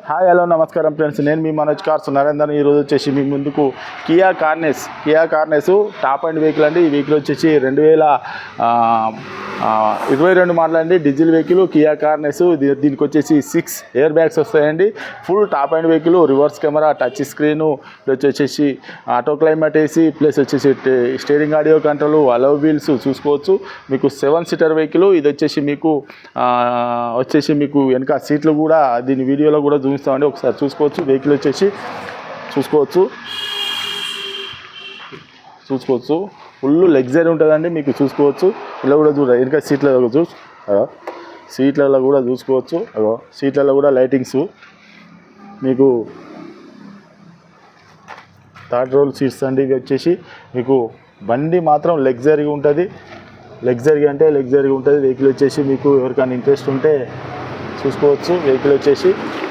Hi hello నమస్కారం friends, నేను మీ Manoj cars Narender. ఈరోజు వచ్చేసి మీ ముందుకు కియా కార్నెస్ టాప్ అండ్ వెహికల్ అండి. ఈ వెహికల్ వచ్చేసి 2022 మోడల్ అండి, డీజిల్ వెహికల్ కియా కార్నెస్. దీనికి వచ్చేసి 6 ఎయిర్ బ్యాగ్స్ వస్తాయండి. Full top and vehicle, reverse camera, touch screen, plus వచ్చేసి ఆటో క్లైమేట్ ఏసీ, ప్లస్ వచ్చేసి steering audio control, allow wheels చూసుకోవచ్చు. మీకు 7 సీటర్ వెహికల్. ఇది వచ్చేసి మీకు వెనక సీట్లు కూడా దీని వీడియోలో కూడా చూపిస్తామండి, ఒకసారి చూసుకోవచ్చు. వెహికల్ వచ్చేసి చూసుకోవచ్చు ఫుల్ లగ్జరీ ఉంటుందండి. మీకు చూసుకోవచ్చు, ఇలా కూడా వెనక సీట్లలో కూడా చూసుకోవచ్చు. సీట్లలో కూడా లైటింగ్స్, మీకు థర్డ్ రోల్ సీట్స్ అండి. ఇవి వచ్చేసి మీకు బండి మాత్రం లగ్జరీగా ఉంటుంది. లగ్జరీగా ఉంటుంది వెహికల్ వచ్చేసి. మీకు ఎవరికైనా ఇంట్రెస్ట్ ఉంటే చూసుకోవచ్చు. వెహికల్ వచ్చేసి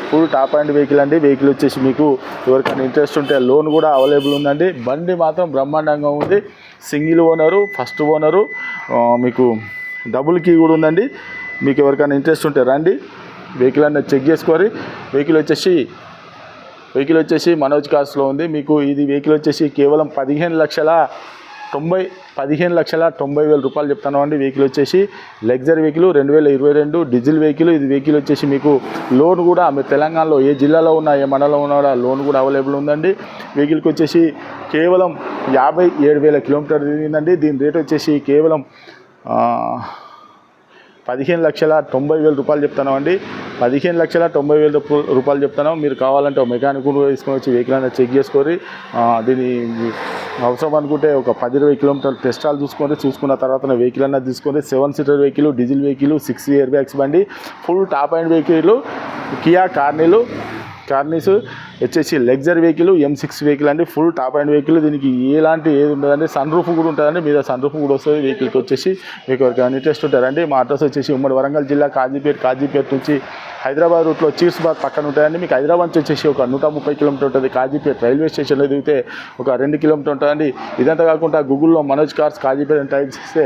ఫుల్ టాప్ అండ్ వెహికల్ అండి. వెహికల్ వచ్చేసి మీకు ఎవరికైనా ఇంట్రెస్ట్ ఉంటే లోన్ కూడా అవైలబుల్ ఉందండి. బండి మాత్రం బ్రహ్మాండంగా ఉంది. సింగిల్ ఓనరు, ఫస్ట్ ఓనరు, మీకు డబుల్ కీ కూడా ఉందండి. మీకు ఎవరికైనా ఇంట్రెస్ట్ ఉంటే రండి, వెహికల్ అన్నీ చెక్ చేసుకోరి. వెహికల్ వచ్చేసి మనోజ్ కార్స్లో ఉంది. మీకు ఇది వెహికల్ వచ్చేసి కేవలం 15,90,000 రూపాయలు చెప్తాను అండి. వెహికల్ వచ్చేసి లగ్జరీ వెహికల్, 2022 డీజిల్ వెహికల్. ఇది వెహికల్ వచ్చేసి మీకు లోన్ కూడా మీరు తెలంగాణలో ఏ జిల్లాలో ఉన్నా, ఏ మండలంలో ఉన్నా లోన్ కూడా అవైలబుల్ ఉందండి. వెహికల్కి వచ్చేసి కేవలం 57,000 కిలోమీటర్లు తిరిగిందండి. దీని రేట్ వచ్చేసి కేవలం 15,90,000 రూపాయలు చెప్తాను అండి. 15,90,000 రూపాయలు చెప్తాను. మీరు కావాలంటే ఒక మెకానిక్ కూడా తీసుకొని వచ్చి వెహికల్ అనేది చెక్ చేసుకొని దీని అవసరం అనుకుంటే ఒక 10-20 కిలోమీటర్లు టెస్ట్ డ్రైవ్ చూసుకున్న తర్వాత వెహికల్ అనేది తీసుకొని 7 seater vehicle, diesel vehicle, 6 air bags బండి, full top and vehicle Kia Carens వచ్చేసి లగ్జరీ వెహికల్, M6 వెహికల్ అండి. Full top and vehicle. దీనికి ఏది ఉండదండి, సన్ రూఫ్ కూడా ఉంటుందండి. మీద సన్ రూఫ్ కూడా వస్తుంది వెహికల్కి వచ్చేసి. మీకు ఎవరికైనా ఇంట్రెస్ట్ ఉంటారండి. మా అడ్రస్ వచ్చేసి ఉమ్మడి వరంగల్ జిల్లా కాజీపేట నుంచి హైదరాబాద్ రూట్లో చీర్స్బాగ్ పక్కన ఉంటాయండి. మీకు హైదరాబాద్ నుంచి వచ్చేసి ఒక 130 కిలోమీటర్ ఉంటుంది. కాజీపేట రైల్వే స్టేషన్లో దిగితే ఒక 2 కిలోమీటర్ ఉంటుందండి. ఇదంతా కాకుండా గూగుల్లో మనోజ్ కార్స్ కాజీపేట అని టైప్ చేస్తే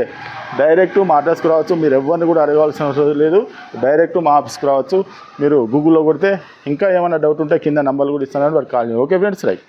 డైరెక్ట్ మా అడ్రస్కి రావచ్చు. మీరు ఎవరిని కూడా అడగాల్సిన అవసరం లేదు, డైరెక్ట్ మా ఆఫీస్కి రావచ్చు. మీరు గూగుల్లో కొడితే ఇంకా ఏమైనా డౌట్ ఉంటే కింద నంబర్లు కూడా ఇస్తానని వారు కాల్ చేయండి. Okay friends, right.